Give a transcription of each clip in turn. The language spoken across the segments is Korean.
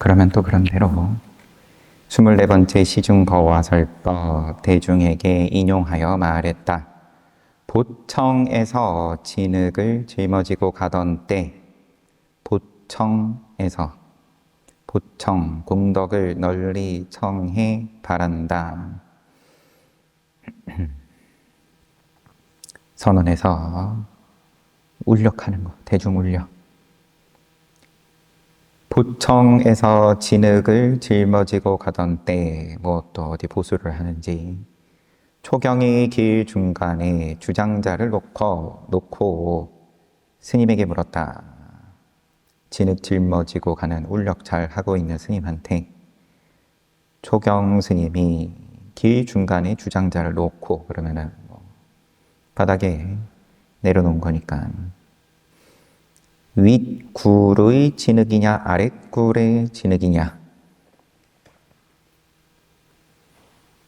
그러면 또 그런 대로 24번째 시중거와 설거 대중에게 인용하여 말했다. 보청에서 진흙을 짊어지고 가던 때 보청 공덕을 널리 청해 바란다. 선언에서 울력하는 거, 대중울력. 보청에서 진흙을 짊어지고 가던 때, 뭐 또 어디 보수를 하는지, 초경이 길 중간에 주장자를 놓고 스님에게 물었다. 진흙 짊어지고 가는 울력 잘 하고 있는 스님한테 초경 스님이 길 중간에 주장자를 놓고 그러면은 바닥에 내려놓은 거니까 윗굴의 진흙이냐 아랫굴의 진흙이냐,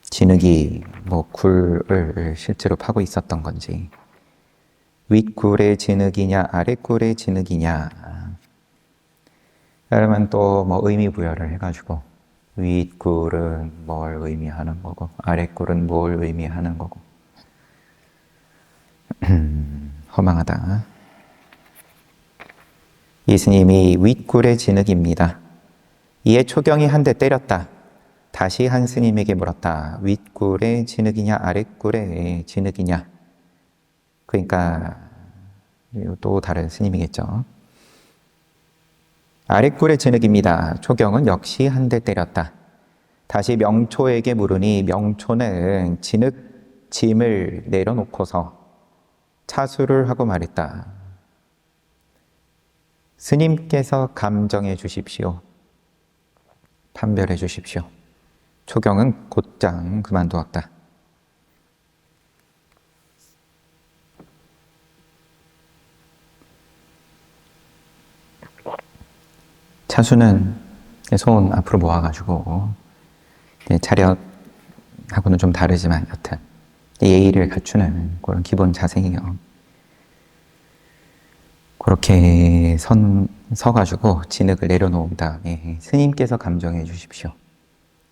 진흙이 뭐 굴을 실제로 파고 있었던 건지, 윗굴의 진흙이냐 아랫굴의 진흙이냐, 그러면 또 뭐 의미 부여를 해가지고 윗굴은 뭘 의미하는 거고 아랫굴은 뭘 의미하는 거고 허망하다. 이스님이 윗굴의 진흙입니다. 이에 초경이 한 대 때렸다. 다시 한 스님에게 물었다. 윗굴의 진흙이냐 아랫굴의 진흙이냐. 그러니까 또 다른 스님이겠죠. 아랫굴의 진흙입니다. 초경은 역시 한 대 때렸다. 다시 명초에게 물으니 명초는 진흙 짐을 내려놓고서 차수를 하고 말했다. 스님께서 감정해 주십시오. 판별해 주십시오. 초경은 곧장 그만두었다. 차수는 손 앞으로 모아가지고 차렷하고는 좀 다르지만 여튼 예의를 갖추는 그런 기본 자세예요. 그렇게 서가지고 진흙을 내려놓은 다음에 스님께서 감정해 주십시오.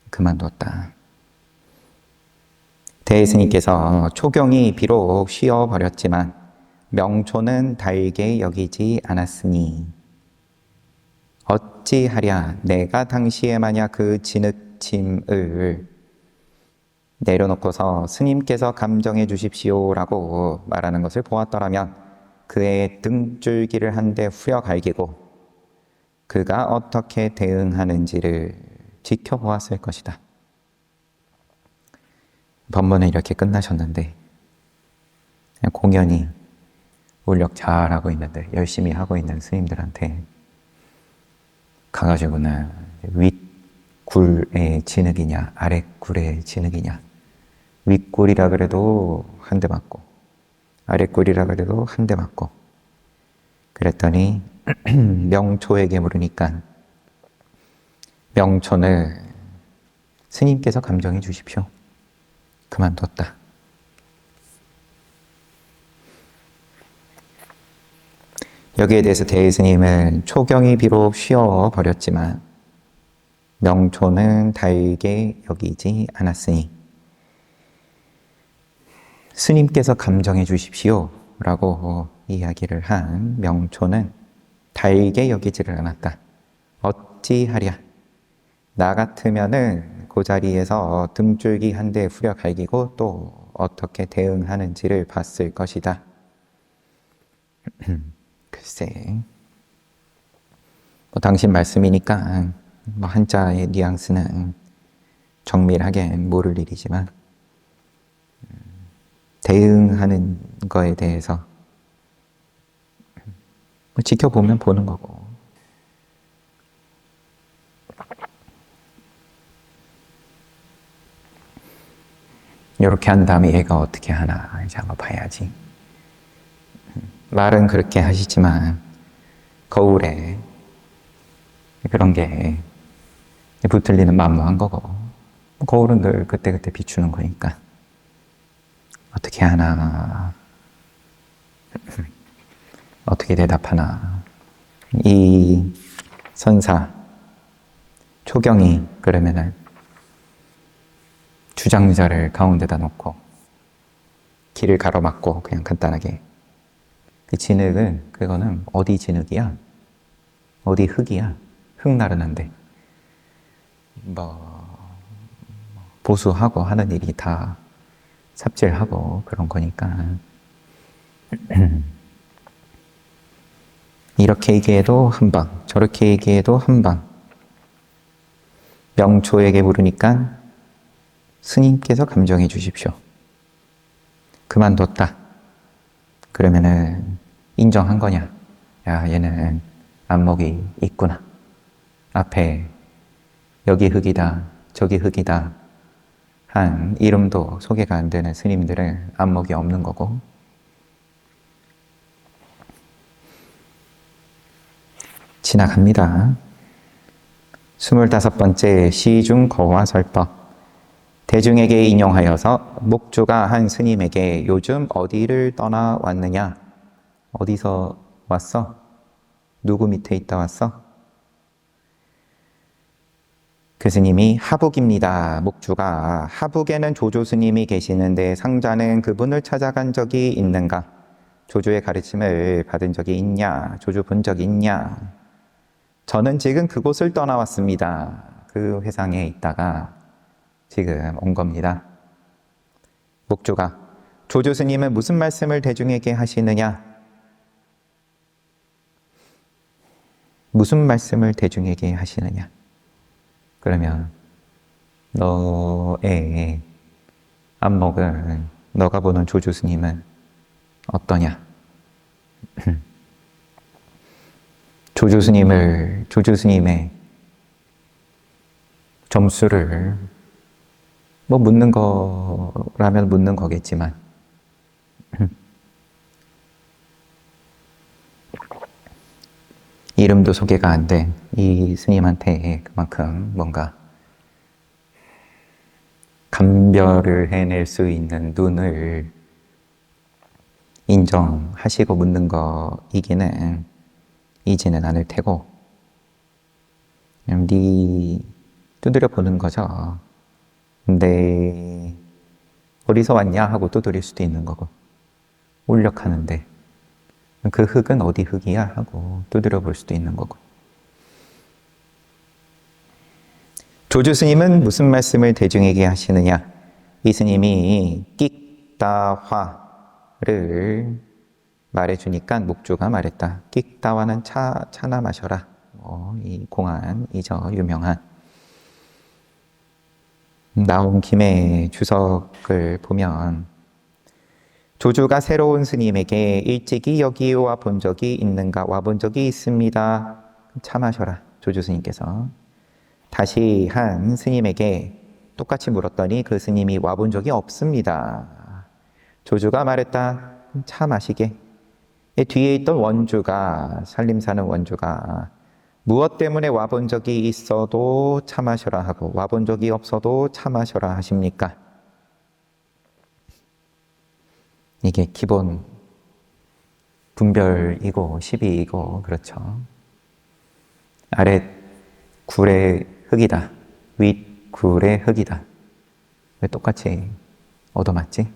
그만뒀다. 대스님께서 초경이 비록 쉬어버렸지만 명초는 달게 여기지 않았으니 어찌하랴 내가 당시에 만약 그 진흙짐을 내려놓고서 스님께서 감정해 주십시오라고 말하는 것을 보았더라면 그의 등줄기를 한 대 후려 갈기고 그가 어떻게 대응하는지를 지켜보았을 것이다. 법문은 이렇게 끝나셨는데 그냥 공연히 울력 잘하고 있는데 열심히 하고 있는 스님들한테 가가지고는 윗굴의 진흙이냐 아랫굴의 진흙이냐, 윗굴이라 그래도 한 대 맞고 아랫굴이라 그래도 한 대 맞고, 그랬더니 명초에게 물으니까 명초는 스님께서 감정해 주십시오. 그만뒀다. 여기에 대해서 대스님은 초경이 비록 쉬어버렸지만 명초는 달게 여기지 않았으니 스님께서 감정해 주십시오 라고 이야기를 한 명초는 달게 여기지를 않았다. 어찌하랴 나 같으면은 그 자리에서 등줄기 한 대 후려 갈기고 또 어떻게 대응하는지를 봤을 것이다. 글쎄, 뭐 당신 말씀이니까 뭐 한자의 뉘앙스는 정밀하게 모를 일이지만 대응하는 거에 대해서 지켜보면 보는 거고, 이렇게 한 다음에 얘가 어떻게 하나 이제 한번 봐야지. 말은 그렇게 하시지만 거울에 그런 게 붙들리는 만무한 거고, 거울은 늘 그때그때 비추는 거니까 어떻게 하나, 어떻게 대답하나. 이 선사 초경이 그러면은 주장자를 가운데다 놓고 길을 가로막고 그냥 간단하게 그 진흙은 그거는 어디 진흙이야? 어디 흙이야? 흙 나르는데 뭐 보수하고 하는 일이 다 삽질하고 그런 거니까 이렇게 얘기해도 한 방, 저렇게 얘기해도 한 방. 명초에게 물으니까 스님께서 감정해 주십시오. 그만뒀다. 그러면은 인정한 거냐? 야, 얘는 안목이 있구나. 앞에 여기 흙이다, 저기 흙이다 한 이름도 소개가 안 되는 스님들은 안목이 없는 거고, 지나갑니다. 25번째 시중 거화설법. 대중에게 인용하여서 목주가 한 스님에게 요즘 어디를 떠나왔느냐? 어디서 왔어? 누구 밑에 있다 왔어? 그 스님이 하북입니다. 목주가 하북에는 조조 스님이 계시는데 상자는 그분을 찾아간 적이 있는가? 조조의 가르침을 받은 적이 있냐? 조조 본 적이 있냐? 저는 지금 그곳을 떠나왔습니다. 그 회상에 있다가 지금 온 겁니다. 목주가 조조 스님은 무슨 말씀을 대중에게 하시느냐? 무슨 말씀을 대중에게 하시느냐? 그러면 너의 안목은, 너가 보는 조조 스님은 어떠냐? 조조 스님의 점수를 뭐 묻는 거라면 묻는 거겠지만 이름도 소개가 안 된 이 스님한테 그만큼 뭔가 감별을 해낼 수 있는 눈을 인정하시고 묻는 이지는 않을 테고, 그냥 두드려 보는 거죠. 근데 어디서 왔냐 하고 두드릴 수도 있는 거고, 울력하는데 그 흙은 어디 흙이야 하고 두드려 볼 수도 있는 거고. 조조 스님은 무슨 말씀을 대중에게 하시느냐? 이 스님이 끽다화를 말해주니까 목주가 말했다. 끽다화는 차나 마셔라. 이 공안이죠. 유명한. 나온 김에 주석을 보면 조주가 새로운 스님에게 일찍이 여기 와본 적이 있는가? 와본 적이 있습니다. 차 마셔라. 조주 스님께서 다시 한 스님에게 똑같이 물었더니 그 스님이 와본 적이 없습니다. 조주가 말했다. 차 마시게. 뒤에 있던 원주가, 살림사는 원주가 무엇 때문에 와본 적이 있어도 차 마셔라 하고 와본 적이 없어도 차 마셔라 하십니까? 이게 기본 분별이고 시비이고 그렇죠. 아래 굴의 흙이다. 윗 굴의 흙이다. 왜 똑같이 얻어맞지?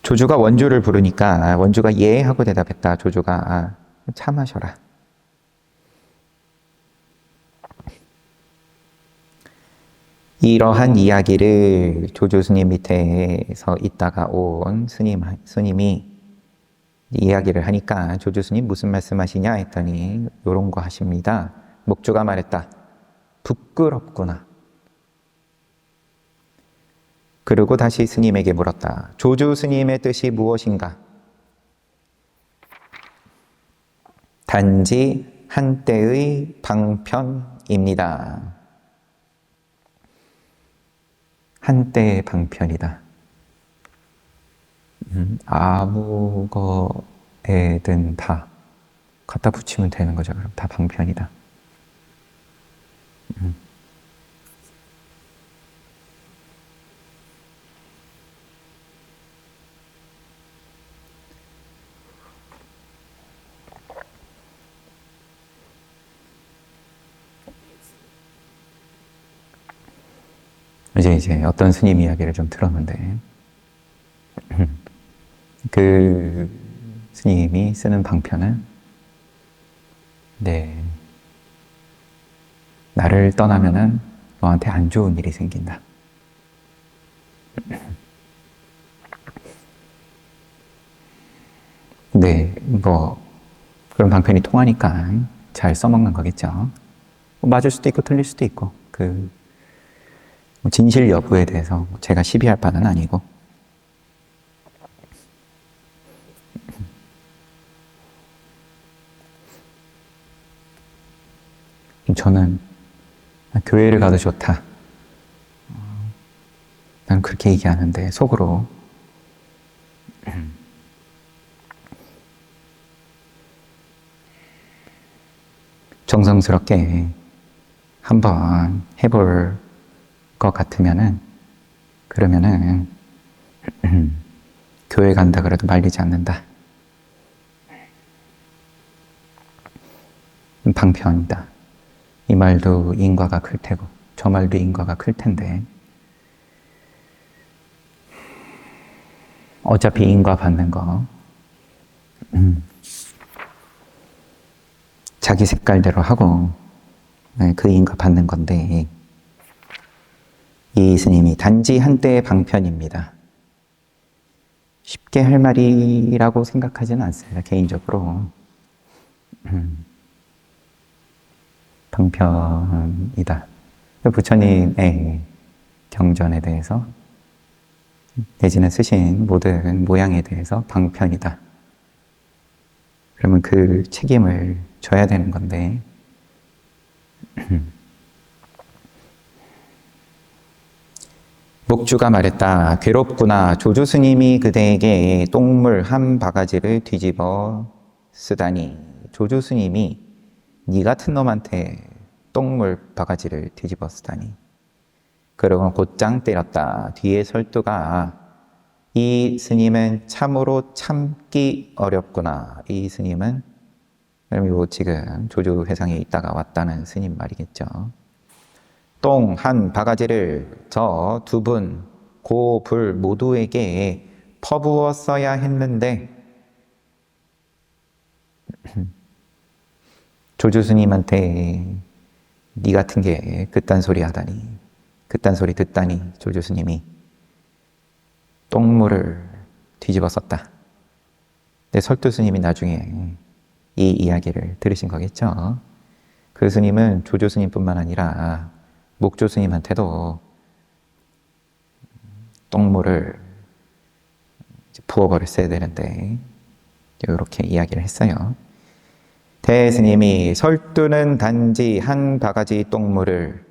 조주가 원주를 부르니까 원주가 예 하고 대답했다. 조주가 차 마셔라. 이러한 이야기를 조조 스님 밑에서 있다가 온 스님이 이야기를 하니까 조조 스님 무슨 말씀하시냐 했더니 요런 거 하십니다. 목주가 말했다. 부끄럽구나. 그리고 다시 스님에게 물었다. 조조 스님의 뜻이 무엇인가? 단지 한때의 방편입니다. 한때의 방편이다. 아무 거에든 다 갖다 붙이면 되는 거죠. 그럼 다 방편이다. 이제 어떤 스님 이야기를 좀 들었는데, 그 스님이 쓰는 방편은, 네, 나를 떠나면은 너한테 안 좋은 일이 생긴다. 네, 그런 방편이 통하니까 잘 써먹는 거겠죠. 맞을 수도 있고 틀릴 수도 있고, 진실 여부에 대해서 제가 시비할 바는 아니고. 저는 교회를 가도 좋다. 나는 그렇게 얘기하는데 속으로 정성스럽게 한번 해볼 것 같으면은, 그러면은 교회 간다 그래도 말리지 않는다. 방편이다. 이 말도 인과가 클 테고 저 말도 인과가 클 텐데, 어차피 인과 받는 거 자기 색깔대로 하고 그 인과 받는 건데, 이 스님이 단지 한때의 방편입니다. 쉽게 할 말이라고 생각하지는 않습니다. 개인적으로. 방편이다. 부처님의 경전에 대해서 내지는 쓰신 모든 모양에 대해서 방편이다. 그러면 그 책임을 져야 되는 건데, 목주가 말했다. 괴롭구나. 조주 스님이 그대에게 똥물 한 바가지를 뒤집어 쓰다니. 조주 스님이 네 같은 놈한테 똥물 바가지를 뒤집어 쓰다니. 그러고 곧장 때렸다. 뒤에 설두가 이 스님은 참으로 참기 어렵구나. 이 스님은, 그럼 지금 조주 회상에 있다가 왔다는 스님 말이겠죠. 똥 한 바가지를 저 두 분 고불 모두에게 퍼부었어야 했는데, 조주 스님한테 네 같은 게 그딴 소리 하다니, 그딴 소리 듣다니 조주 스님이 똥물을 뒤집어 썼다. 근데 설두 스님이 나중에 이 이야기를 들으신 거겠죠. 그 스님은 조주 스님뿐만 아니라 목조 스님한테도 똥물을 부어버렸어야 되는데 이렇게 이야기를 했어요. 대스님이 설두는 단지 한 바가지 똥물을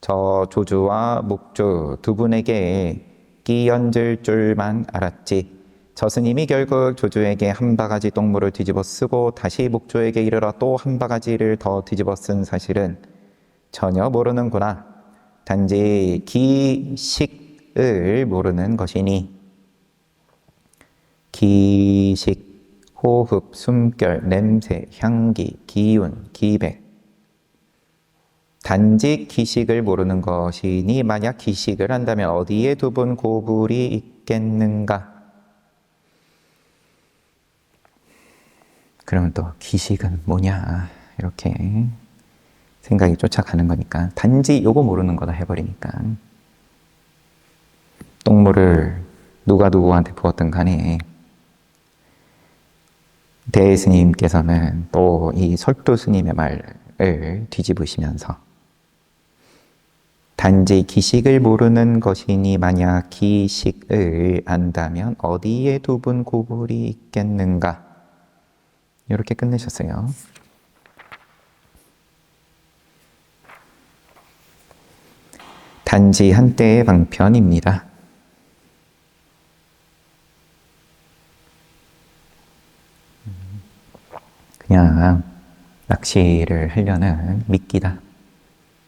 저 조주와 목조 두 분에게 끼얹을 줄만 알았지, 저 스님이 결국 조주에게 한 바가지 똥물을 뒤집어 쓰고 다시 목조에게 이르러 또 한 바가지를 더 뒤집어 쓴 사실은 전혀 모르는구나. 단지 기식을 모르는 것이니. 기식, 호흡, 숨결, 냄새, 향기, 기운, 기백. 단지 기식을 모르는 것이니 만약 기식을 한다면 어디에 두분 고불이 있겠는가? 그러면 또 기식은 뭐냐? 이렇게 생각이 쫓아가는 거니까 단지 요거 모르는 거다 해버리니까, 똥물을 누가 누구한테 부었든 간에 대스님께서는 또 이 설도 스님의 말을 뒤집으시면서 단지 기식을 모르는 것이니 만약 기식을 안다면 어디에 두 분 고불이 있겠는가? 이렇게 끝내셨어요. 단지 한때의 방편입니다. 그냥 낚시를 하려는 미끼다.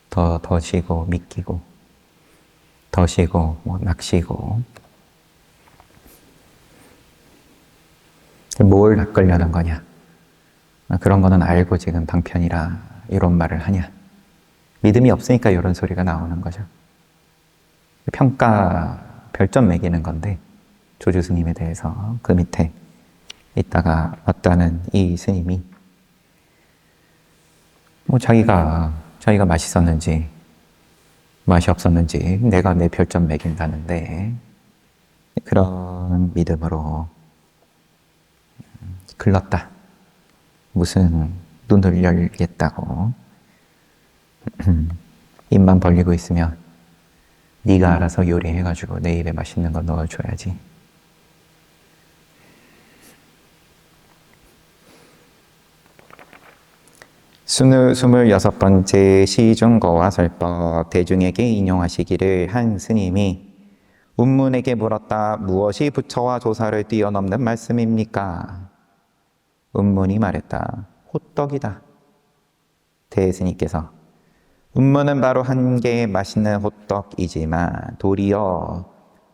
더 쉬고 미끼고, 더 쉬고 낚시고. 뭘 낚으려는 거냐? 그런 거는 알고 지금 방편이라 이런 말을 하냐? 믿음이 없으니까 이런 소리가 나오는 거죠. 평가 별점 매기는 건데 조주 스님에 대해서 그 밑에 있다가 왔다는 이 스님이 뭐 자기가 맛있었는지 맛이 없었는지 내가 내 별점 매긴다는데 그런 믿음으로 글렀다. 무슨 눈을 열겠다고 입만 벌리고 있으면 네가 알아서 요리해가지고 내 입에 맛있는 거 넣어줘야지. 스물여섯 번째 시중거와 설법 대중에게 인용하시기를 한 스님이 운문에게 물었다. 무엇이 부처와 조사를 뛰어넘는 말씀입니까? 운문이 말했다. 호떡이다. 대스님께서 운문은 바로 한 개의 맛있는 호떡이지만 도리어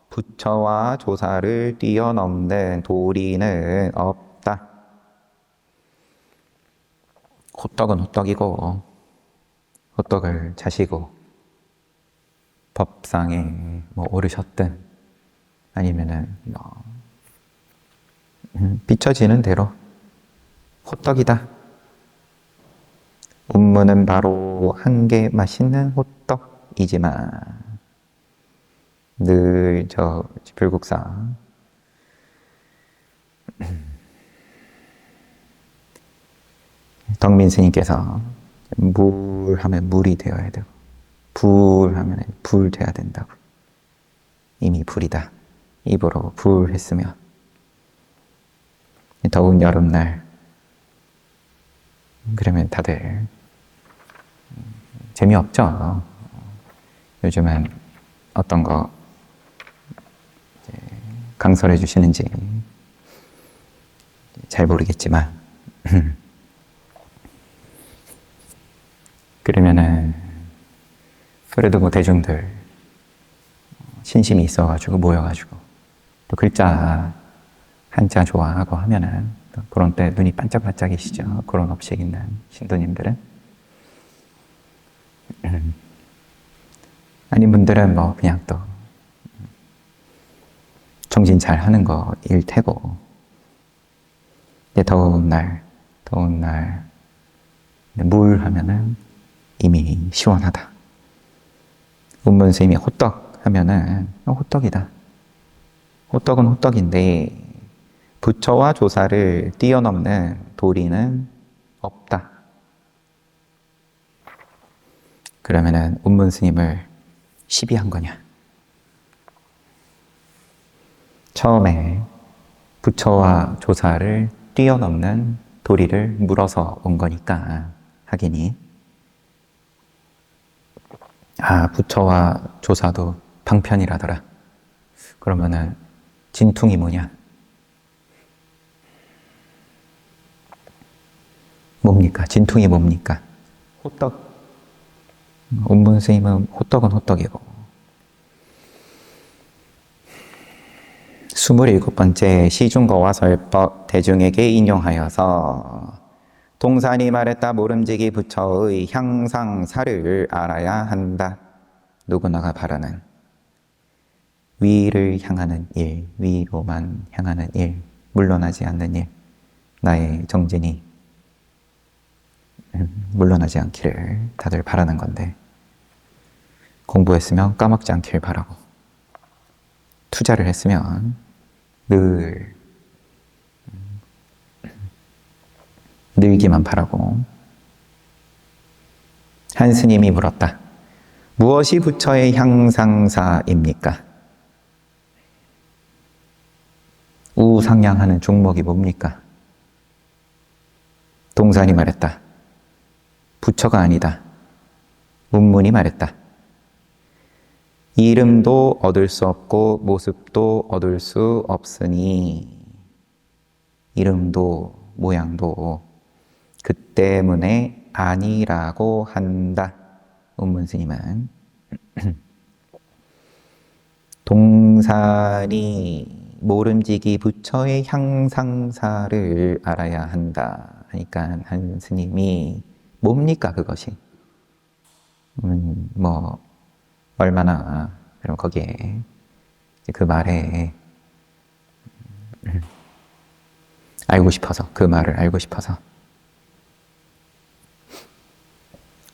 부처와 조사를 뛰어넘는 도리는 없다. 호떡은 호떡이고 호떡을 자시고 법상에 뭐 오르셨든 아니면은 비춰지는 대로 호떡이다. 운문은 바로 한 개 맛있는 호떡이지만 늘 저 불국사 덕민 스님께서 물 하면 물이 되어야 되고 불 하면 불 돼야 된다고. 이미 불이다. 입으로 불 했으면 더운 여름날 그러면 다들 재미없죠. 요즘은 어떤 거 강설해 주시는지 잘 모르겠지만 그러면은 그래도 뭐 대중들 신심이 있어가지고 모여가지고 또 글자 한자 좋아하고 하면은 또 그런 때 눈이 반짝반짝이시죠. 그런 업식 있는 신도님들은. 아닌 분들은 뭐 그냥 또 정신 잘 하는 거일 테고. 근데 더운 날 물 하면은 이미 시원하다. 운문 스님이 호떡 하면은 호떡이다. 호떡은 호떡인데 부처와 조사를 뛰어넘는 도리는 없다. 그러면은 운문 스님을 시비한 거냐? 처음에 부처와 조사를 뛰어넘는 도리를 물어서 온 거니까 하기니 부처와 조사도 방편이라더라. 그러면은 진퉁이 뭐냐? 뭡니까? 진퉁이 뭡니까? 호떡. 운문 스님은 호떡은 호떡이고 27번째 시중거와 설법 대중에게 인용하여서 동산이 말했다. 모름지기 부처의 향상사를 알아야 한다. 누구나가 바라는 위를 향하는 일, 위로만 향하는 일, 물러나지 않는 일, 나의 정진이 물러나지 않기를 다들 바라는 건데 공부했으면 까먹지 않기를 바라고 투자를 했으면 늘 늘기만 바라고. 한 스님이 물었다. 무엇이 부처의 향상사입니까? 우상향하는 종목이 뭡니까? 동산이 말했다. 부처가 아니다. 운문이 말했다. 이름도 얻을 수 없고 모습도 얻을 수 없으니 이름도 모양도 그 때문에 아니라고 한다. 운문 스님은 동산이 모름지기 부처의 향상사를 알아야 한다 하니까 한 스님이 뭡니까 그것이? 뭐 얼마나 그럼 거기에 그 말에 알고 싶어서, 그 말을 알고 싶어서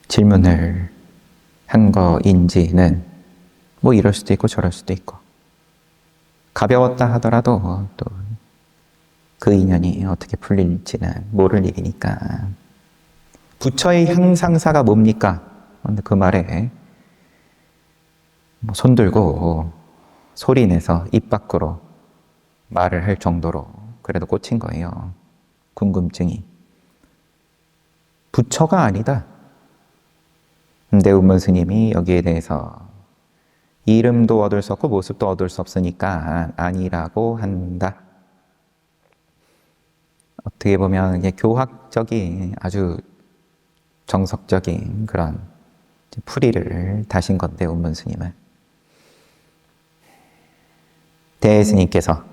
질문을 한 거인지는 뭐 이럴 수도 있고 저럴 수도 있고, 가벼웠다 하더라도 또 그 인연이 어떻게 풀릴지는 모를 일이니까. 부처의 향상사가 뭡니까? 근데 그 말에 뭐 손 들고 소리 내서 입 밖으로 말을 할 정도로 그래도 꽂힌 거예요. 궁금증이. 부처가 아니다. 근데 운문 스님이 여기에 대해서 이름도 얻을 수 없고 모습도 얻을 수 없으니까 아니라고 한다. 어떻게 보면 이게 교학적인 아주 정석적인 그런 풀이를 다신 건데, 운문 스님은. 대스님께서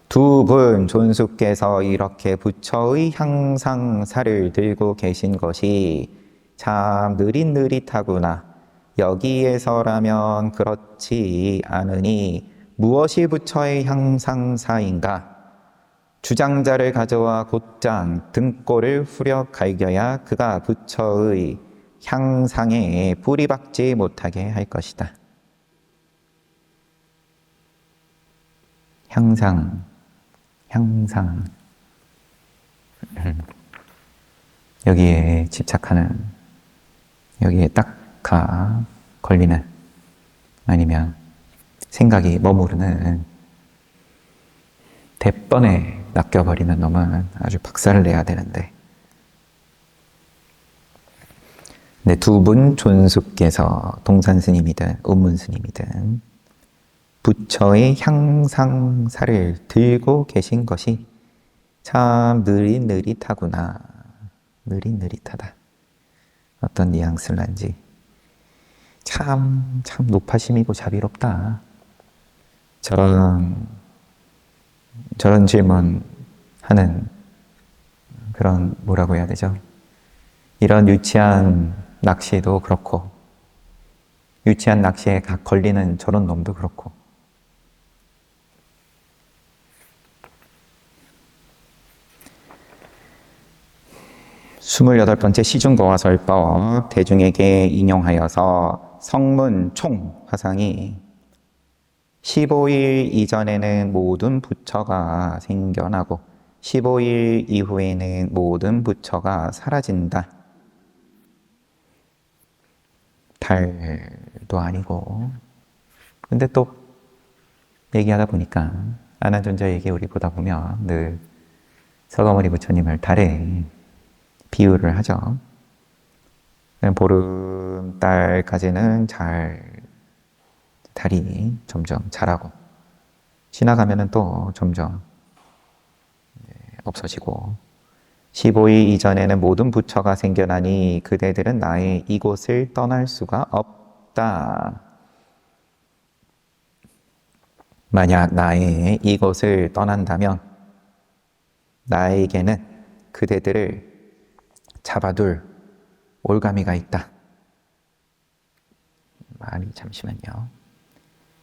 두 분 존수께서 이렇게 부처의 향상사를 들고 계신 것이 참 느릿느릿하구나. 여기에서라면 그렇지 않으니 무엇이 부처의 향상사인가? 주장자를 가져와 곧장 등골을 후려 갈겨야 그가 부처의 향상에 뿌리 박지 못하게 할 것이다. 향상. 여기에 집착하는, 여기에 딱 걸리는, 아니면 생각이 머무르는 대번에 낚여버리는 놈은 아주 박살을 내야 되는데. 근데 두 분 존수께서 동산스님이든 운문스님이든 부처의 향상사를 들고 계신 것이 참 느릿느릿하구나. 느릿느릿하다. 어떤 뉘앙스를 한지. 참 높아심이고 자비롭다. 저런 질문 하는 그런, 뭐라고 해야 되죠? 이런 유치한 낚시도 그렇고, 유치한 낚시에 각 걸리는 저런 놈도 그렇고. 스물여덟 번째 시중거화설법 대중에게 인용하여서 성문 총 화상이 15일 이전에는 모든 부처가 생겨나고 15일 이후에는 모든 부처가 사라진다. 달도 아니고. 근데 또 얘기하다 보니까 아난존자 얘기 우리 보다 보면 늘 서가모니 부처님을 달에 비유를 하죠. 보름달까지는 달이 점점 자라고, 지나가면은 또 점점 없어지고, 15일 이전에는 모든 부처가 생겨나니 그대들은 나의 이곳을 떠날 수가 없다. 만약 나의 이곳을 떠난다면 나에게는 그대들을 잡아둘 올가미가 있다. 말이 잠시만요.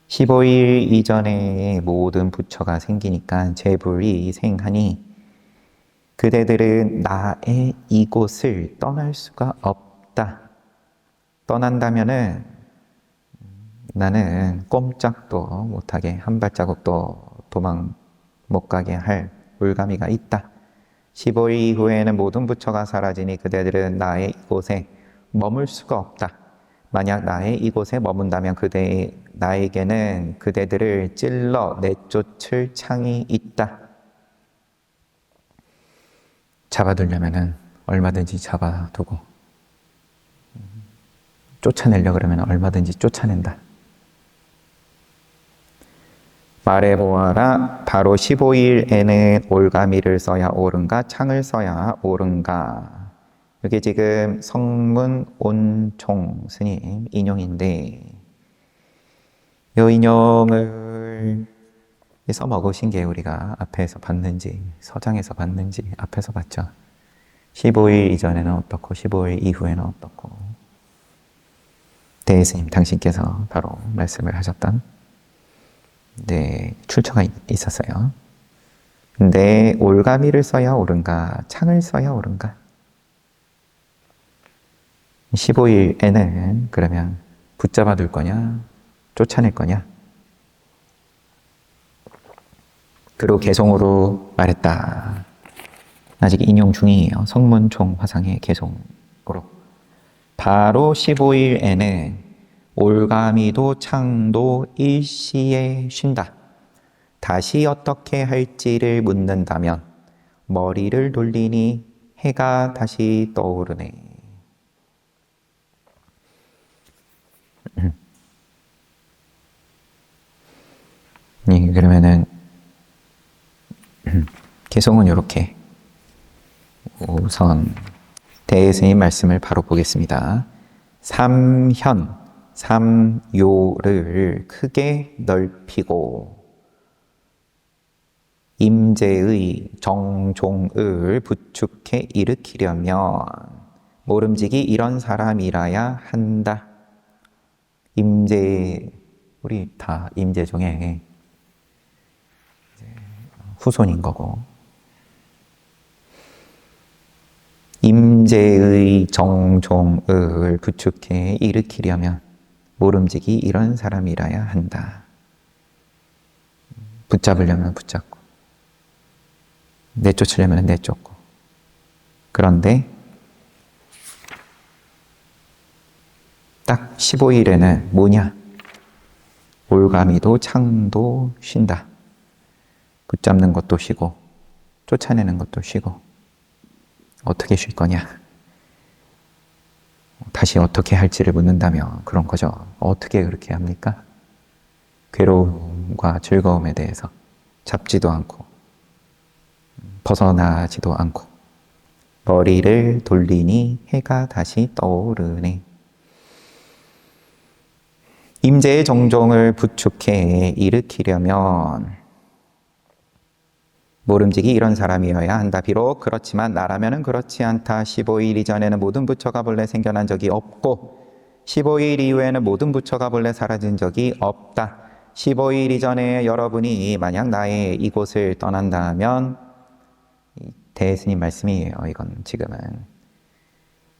15일 이전에 모든 부처가 생기니까 재불이 생하니 그대들은 나의 이곳을 떠날 수가 없다. 떠난다면은 나는 꼼짝도 못하게, 한 발자국도 도망 못 가게 할 올가미가 있다. 15일 이후에는 모든 부처가 사라지니 그대들은 나의 이곳에 머물 수가 없다. 만약 나의 이곳에 머문다면 나에게는 그대들을 찔러 내쫓을 창이 있다. 잡아두려면 얼마든지 잡아두고, 쫓아내려고 그러면 얼마든지 쫓아낸다. 말해보아라. 바로 15일에는 올가미를 써야 옳은가, 창을 써야 옳은가. 이게 지금 성문 온총 스님 인용인데, 이 인용을 써먹으신 게 우리가 앞에서 봤는지, 서장에서 봤는지 앞에서 봤죠. 15일 이전에는 어떻고 15일 이후에는 어떻고. 대예수님 당신께서 바로 말씀을 하셨던 출처가 있었어요. 근데 올가미를 써야 옳은가, 창을 써야 옳은가? 15일에는 그러면 붙잡아 둘 거냐, 쫓아낼 거냐? 그리고 개송으로 말했다. 아직 인용 중이에요. 성문총 화상의 개송으로. 바로 15일에는 올가미도 창도 일시에 쉰다. 다시 어떻게 할지를 묻는다면 머리를 돌리니 해가 다시 떠오르네. 그러면은 개송은 이렇게 우선 대예수님 말씀을 바로 보겠습니다. 삼현, 삼요를 크게 넓히고 임재의 정종을 부축해 일으키려면 모름지기 이런 사람이라야 한다. 임재, 우리 다 임재종의 후손인 거고, 임재의 정종을 부축해 일으키려면 모름지기 이런 사람이라야 한다. 붙잡으려면 붙잡고, 내쫓으려면 내쫓고. 그런데 딱 15일에는 뭐냐? 올가미도 창도 쉰다. 붙잡는 것도 쉬고 쫓아내는 것도 쉬고. 어떻게 쉴 거냐? 다시 어떻게 할지를 묻는다면 그런 거죠. 어떻게 그렇게 합니까? 괴로움과 즐거움에 대해서 잡지도 않고 벗어나지도 않고 머리를 돌리니 해가 다시 떠오르네. 임재의 정종을 부축해 일으키려면 모름지기 이런 사람이어야 한다. 비록 그렇지만 나라면은 그렇지 않다. 15일 이전에는 모든 부처가 본래 생겨난 적이 없고 15일 이후에는 모든 부처가 본래 사라진 적이 없다. 15일 이전에 여러분이 만약 나의 이곳을 떠난다면, 대예수님 말씀이에요. 이건 지금은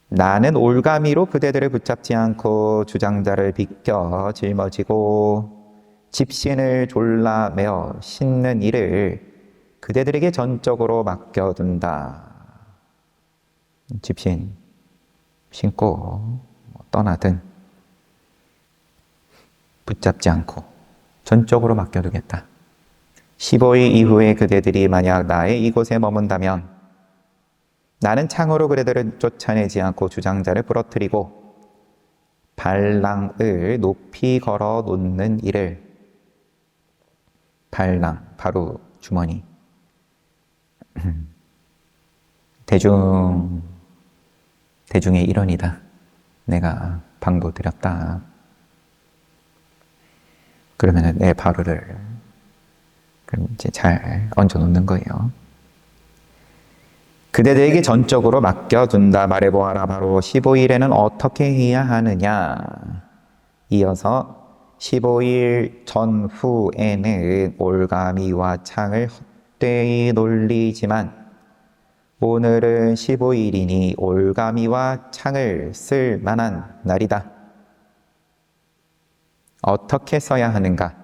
나는 올가미로 그대들을 붙잡지 않고 주장자를 비껴 짊어지고 집신을 졸라매어 싣는 일을 그대들에게 전적으로 맡겨둔다. 집신 신고 떠나든 붙잡지 않고 전적으로 맡겨두겠다. 15일 이후에 그대들이 만약 나의 이곳에 머문다면 나는 창으로 그대들을 쫓아내지 않고 주장자를 부러뜨리고 발랑을 높이 걸어 놓는 일을, 발랑 바로 주머니, 대중의 일원이다. 내가 방도드렸다. 그러면 내 바로를 그럼 이제 잘 얹어 놓는 거예요. 그대들에게 전적으로 맡겨둔다. 말해보아라. 바로 15일에는 어떻게 해야 하느냐. 이어서 15일 전후에는 올가미와 창을 헛되이 놀리지만 오늘은 15일이니 올가미와 창을 쓸 만한 날이다. 어떻게 써야 하는가?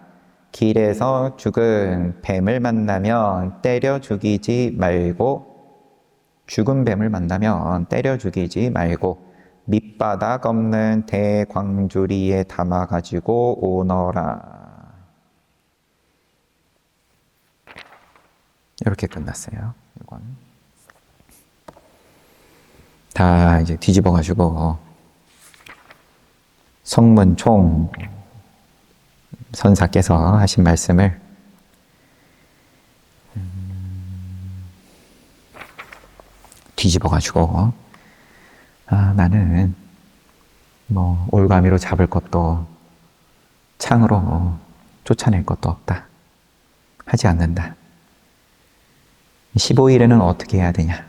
길에서 죽은 뱀을 만나면 때려 죽이지 말고, 죽은 뱀을 만나면 때려 죽이지 말고 밑바닥 없는 대광주리에 담아가지고 오너라. 이렇게 끝났어요. 이건 다 이제 뒤집어가지고 성문총 선사께서 하신 말씀을 뒤집어가지고, 나는 뭐 올가미로 잡을 것도 창으로 쫓아낼 것도 없다. 하지 않는다. 15일에는 어떻게 해야 되냐?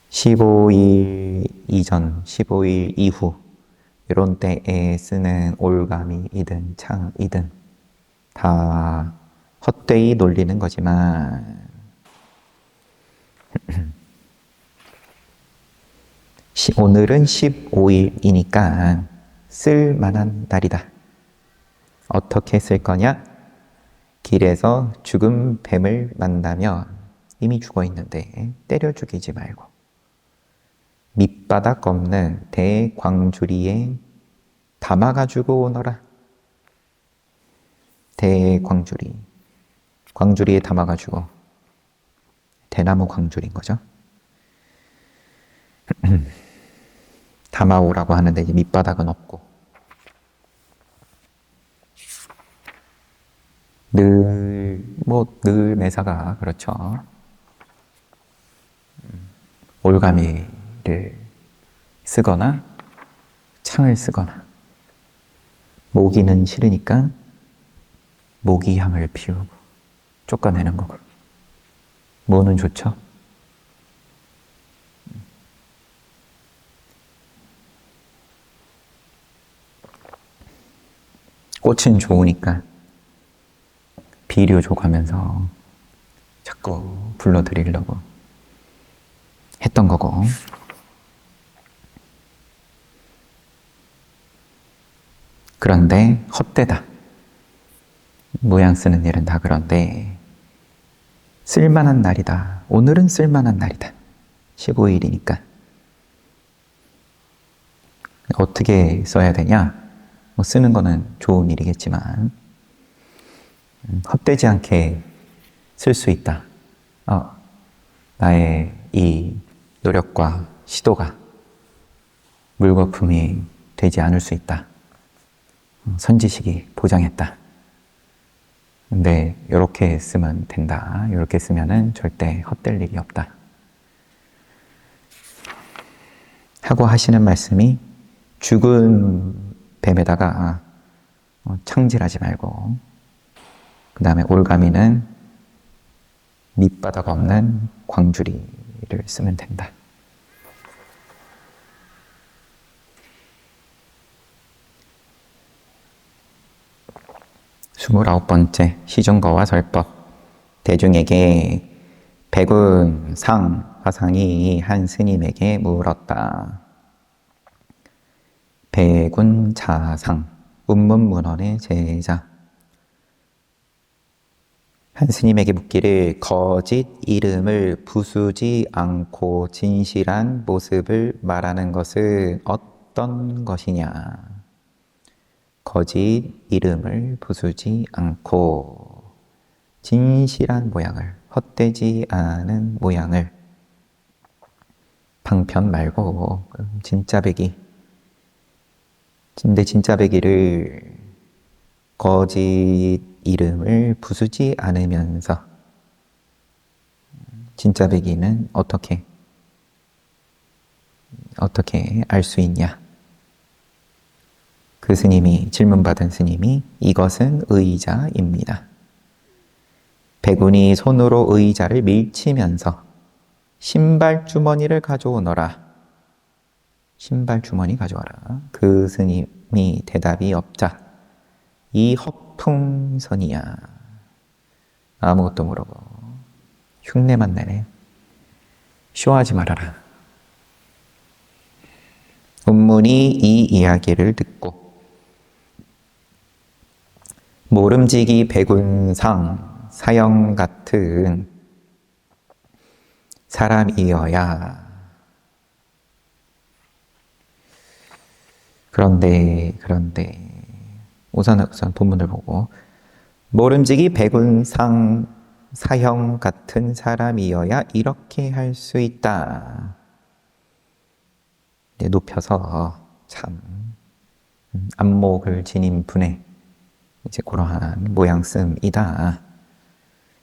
15일 이전, 15일 이후 이런 때에 쓰는 올가미이든 창이든 다 헛되이 놀리는 거지만 오늘은 15일이니까 쓸만한 날이다. 어떻게 쓸 거냐? 길에서 죽은 뱀을 만나면 이미 죽어 있는데 때려 죽이지 말고 밑바닥 없는 대광주리에 담아가지고 오너라. 대광주리. 광주리에 담아가지고 대나무 광주리인 거죠. 담아오라고 하는데 이제 밑바닥은 없고 늘 매사가 그렇죠. 올가미를 쓰거나 창을 쓰거나 모기는 싫으니까 모기향을 피우고 쫓아내는 거고 뭐는 좋죠? 꽃은 좋으니까 비료 줘가면서 자꾸 불러드리려고 했던 거고 그런데 헛되다. 모양 쓰는 일은 다 그런데 쓸만한 날이다. 오늘은 쓸만한 날이다. 15일이니까 어떻게 써야 되냐? 뭐 쓰는 거는 좋은 일이겠지만 헛되지 않게 쓸 수 있다. 나의 이 노력과 시도가 물거품이 되지 않을 수 있다. 선지식이 보장했다. 근데 이렇게 쓰면 된다. 이렇게 쓰면은 절대 헛될 일이 없다. 하고 하시는 말씀이 죽은 뱀에다가 창질하지 말고 그 다음에 올가미는 밑바닥 없는 광주리를 쓰면 된다. 스물아홉 번째 시중거와 설법. 대중에게 백운 상 화상이 한 스님에게 물었다. 백운 자상 운문문헌의 제자. 한 스님에게 묻기를 거짓 이름을 부수지 않고 진실한 모습을 말하는 것은 어떤 것이냐? 거짓 이름을 부수지 않고 진실한 모양을, 헛되지 않은 모양을 방편 말고 진짜배기. 근데 진짜배기를 거짓 이름을 부수지 않으면서 진짜배기는 어떻게 알 수 있냐? 그 스님이 질문받은 스님이 이것은 의자입니다. 백운이 손으로 의자를 밀치면서 신발 주머니를 가져오너라. 신발 주머니 가져와라. 그 스님이 대답이 없자 이 헛풍선이야. 아무것도 모르고 흉내만 내네. 쇼하지 말아라. 운문이 이 이야기를 듣고 모름지기 백운상 사형 같은 사람이어야. 그런데 우선 본문을 보고 모름지기 백운상 사형 같은 사람이어야 이렇게 할 수 있다. 높여서 참 안목을 지닌 분의 이제 그러한 모양씀이다.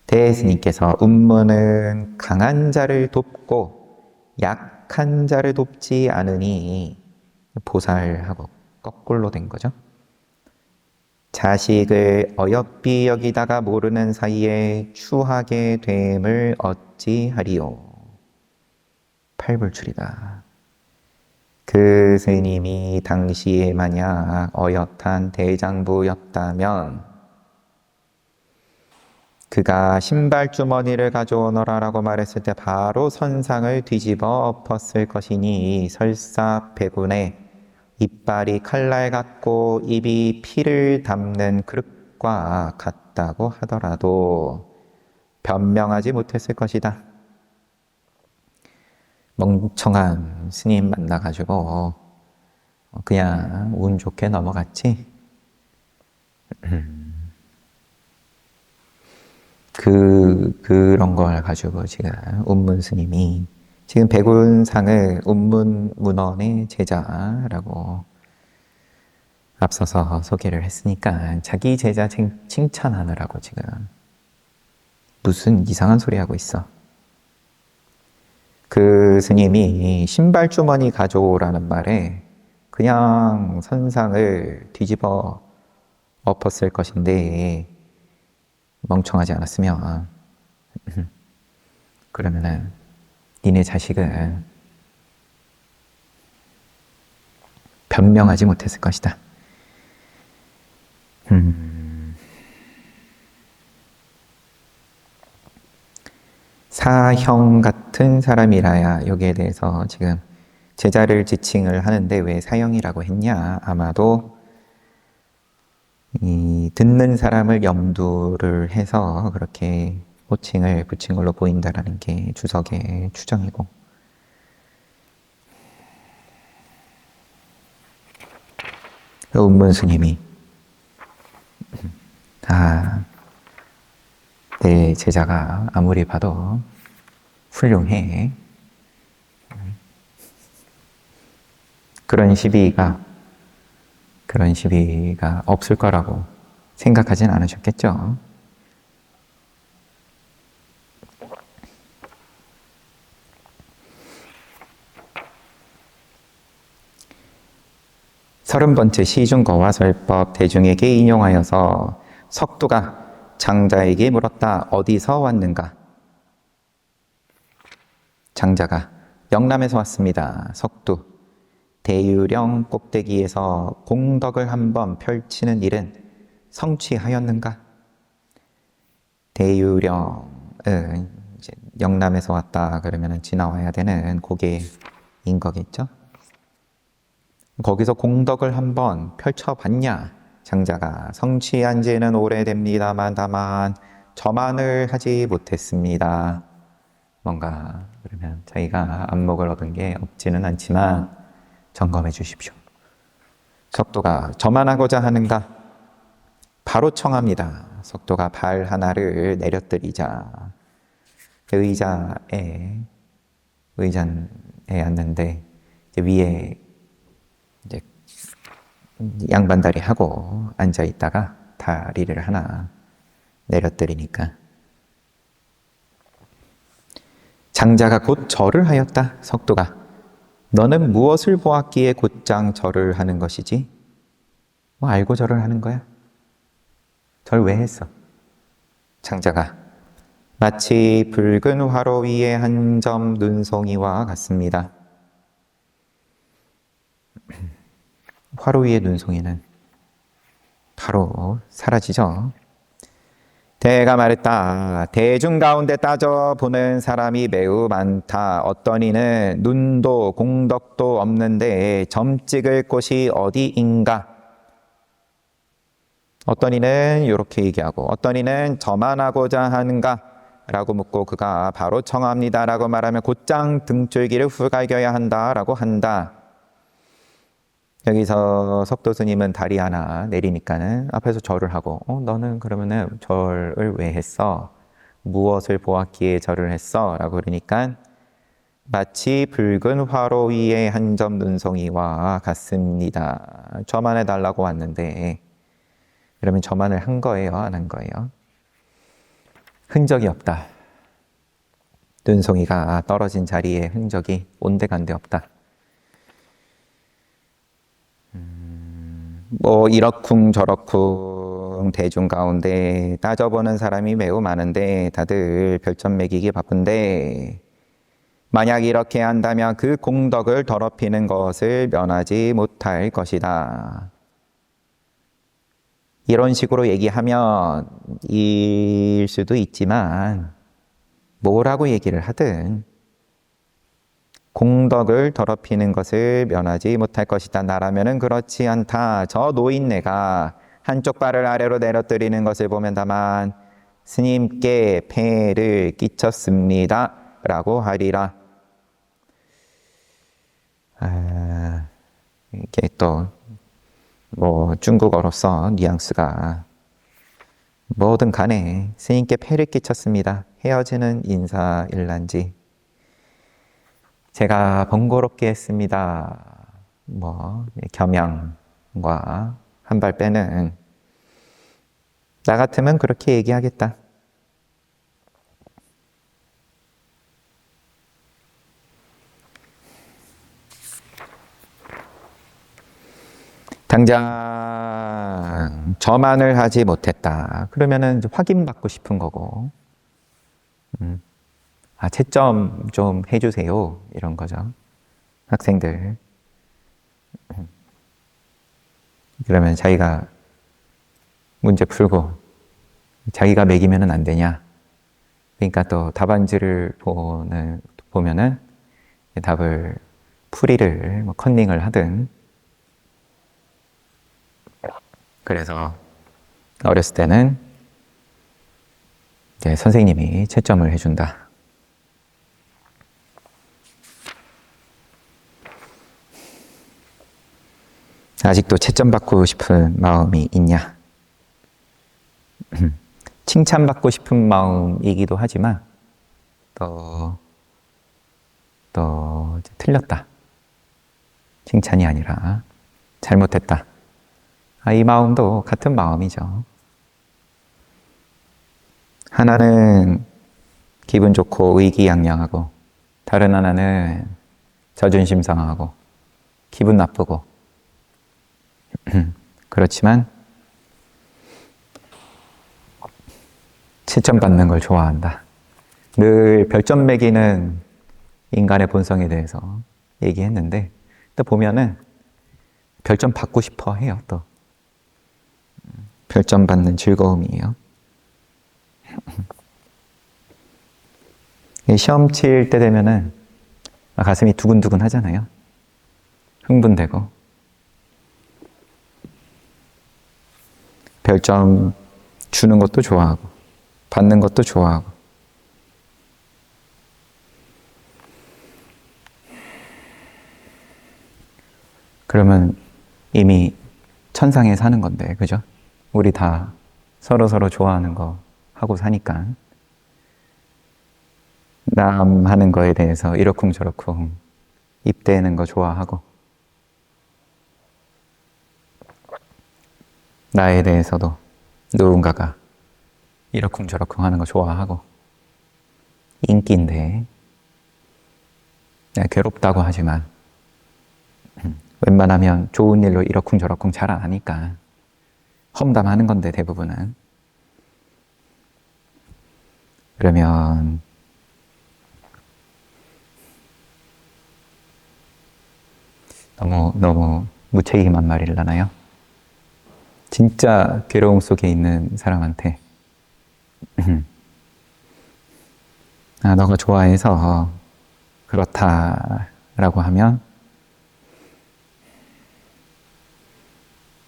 대스님께서 운문은 강한 자를 돕고 약한 자를 돕지 않으니 보살하고 거꾸로 된 거죠. 자식을 어여삐 여기다가 모르는 사이에 추하게 됨을 어찌하리요. 팔불출이다. 그 스님이 당시에 만약 어엿한 대장부였다면 그가 신발 주머니를 가져오너라라고 말했을 때 바로 선상을 뒤집어 엎었을 것이니 설사 백운의 이빨이 칼날 같고 입이 피를 담는 그릇과 같다고 하더라도 변명하지 못했을 것이다. 멍청한 스님 만나가지고 그냥 운 좋게 넘어갔지. 그런 걸 가지고 지금 운문 스님이 지금 백운상을 운문문원의 제자라고 앞서서 소개를 했으니까 자기 제자 칭찬하느라고 지금 무슨 이상한 소리 하고 있어. 그 스님이 신발 주머니 가져오라는 말에 그냥 선상을 뒤집어 엎었을 것인데 멍청하지 않았으면 그러면은 니네 자식은 변명하지 못했을 것이다. 사형 같은 사람이라야 여기에 대해서 지금 제자를 지칭을 하는데 왜 사형이라고 했냐? 아마도 이 듣는 사람을 염두를 해서 그렇게 호칭을 붙인 걸로 보인다라는 게 주석의 추정이고, 운문 스님이 내 제자가 아무리 봐도 훌륭해. 그런 시비가 없을 거라고 생각하진 않으셨겠죠. 서른 번째 시중거와 설법 대중에게 인용하여서 석두가 장자에게 물었다. 어디서 왔는가? 장자가 영남에서 왔습니다. 석두. 대유령 꼭대기에서 공덕을 한번 펼치는 일은 성취하였는가? 대유령은 이제 영남에서 왔다 그러면 지나와야 되는 고개인 거겠죠? 거기서 공덕을 한번 펼쳐봤냐? 장자가 성취한 지는 오래됩니다만 다만 저만을 하지 못했습니다. 뭔가 그러면 자기가 안목을 얻은 게 없지는 않지만 점검해 주십시오. 석도가 저만하고자 하는가? 바로 청합니다. 석도가 발 하나를 내려뜨리자 의자에 앉는데 이제 위에 이제 양반다리 하고 앉아 있다가 다리를 하나 내려뜨리니까 장자가 곧 절을 하였다. 석도가 너는 무엇을 보았기에 곧장 절을 하는 것이지? 뭐 알고 절을 하는 거야? 절 왜 했어? 장자가 마치 붉은 화로 위에 한 점 눈송이와 같습니다. 화로 위의 눈송이는 바로 사라지죠. 대가 말했다. 대중 가운데 따져보는 사람이 매우 많다. 어떤 이는 눈도 공덕도 없는데 점 찍을 곳이 어디인가? 어떤 이는 이렇게 얘기하고 어떤 이는 저만 하고자 하는가? 라고 묻고 그가 바로 청합니다 라고 말하면 곧장 등줄기를 후갈겨야 한다 라고 한다. 여기서 석도 스님은 다리 하나 내리니까는 앞에서 절을 하고 너는 그러면은 절을 왜 했어? 무엇을 보았기에 절을 했어? 라고 그러니까 마치 붉은 화로 위에 한 점 눈송이와 같습니다. 저만 해달라고 왔는데 그러면 저만을 한 거예요? 안 한 거예요? 흔적이 없다. 눈송이가 떨어진 자리에 흔적이 온데간데 없다. 뭐 이러쿵 저러쿵 대중 가운데 따져보는 사람이 매우 많은데 다들 별점 매기기 바쁜데 만약 이렇게 한다면 그 공덕을 더럽히는 것을 면하지 못할 것이다. 이런 식으로 얘기하면 일 수도 있지만 뭐라고 얘기를 하든 공덕을 더럽히는 것을 면하지 못할 것이다. 나라면은 그렇지 않다. 저 노인네가 한쪽 발을 아래로 내려뜨리는 것을 보면 다만 스님께 폐를 끼쳤습니다. 라고 하리라. 이게 또 뭐 중국어로서 뉘앙스가 뭐든 간에 스님께 폐를 끼쳤습니다. 헤어지는 인사일란지 제가 번거롭게 했습니다. 뭐 겸양과 한 발 빼는 나 같으면 그렇게 얘기하겠다. 당장 저만을 하지 못했다. 그러면은 확인받고 싶은 거고, 채점 좀 해주세요. 이런 거죠. 학생들. 그러면 자기가 문제 풀고 자기가 매기면은 안 되냐. 그러니까 또 답안지를 보면은 답을 풀이를 뭐 컨닝을 하든 그래서 어렸을 때는 이제 선생님이 채점을 해준다. 아직도 채점 받고 싶은 마음이 있냐? 칭찬받고 싶은 마음이기도 하지만 또 틀렸다. 칭찬이 아니라 잘못했다. 이 마음도 같은 마음이죠. 하나는 기분 좋고 의기양양하고 다른 하나는 자존심 상하고 기분 나쁘고 그렇지만 채점 받는 걸 좋아한다. 늘 별점 매기는 인간의 본성에 대해서 얘기했는데 또 보면은 별점 받고 싶어 해요. 또 별점 받는 즐거움이에요. 시험 칠 때 되면은 가슴이 두근두근 하잖아요. 흥분되고 별점 주는 것도 좋아하고 받는 것도 좋아하고 그러면 이미 천상에 사는 건데, 그죠? 우리 다 서로 좋아하는 거 하고 사니까 남 하는 거에 대해서 이러쿵저러쿵 입대는 거 좋아하고 나에 대해서도 누군가가 이러쿵저러쿵 하는 거 좋아하고 인기인데 괴롭다고 하지만 웬만하면 좋은 일로 이러쿵저러쿵 잘 안 하니까 험담하는 건데 대부분은. 그러면 너무 무책임한 말이라나요? 진짜 괴로움 속에 있는 사람한테 너가 좋아해서 그렇다라고 하면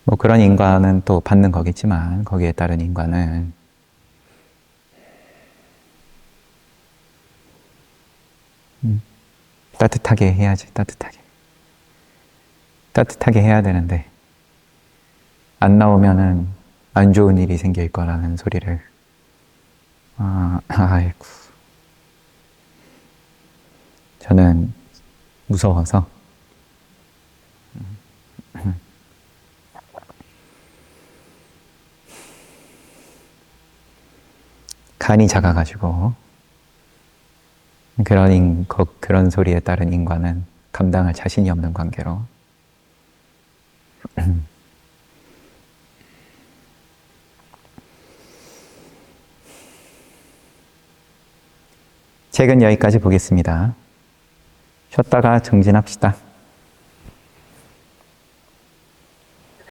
뭐 그런 인과는 또 받는 거겠지만 거기에 따른 인과는 따뜻하게 해야지. 따뜻하게 해야 되는데 안 나오면은 안 좋은 일이 생길 거라는 소리를 아이고 저는 무서워서 간이 작아가지고 그런 소리에 따른 인과는 감당할 자신이 없는 관계로 책은 여기까지 보겠습니다. 쉬었다가 정진합시다.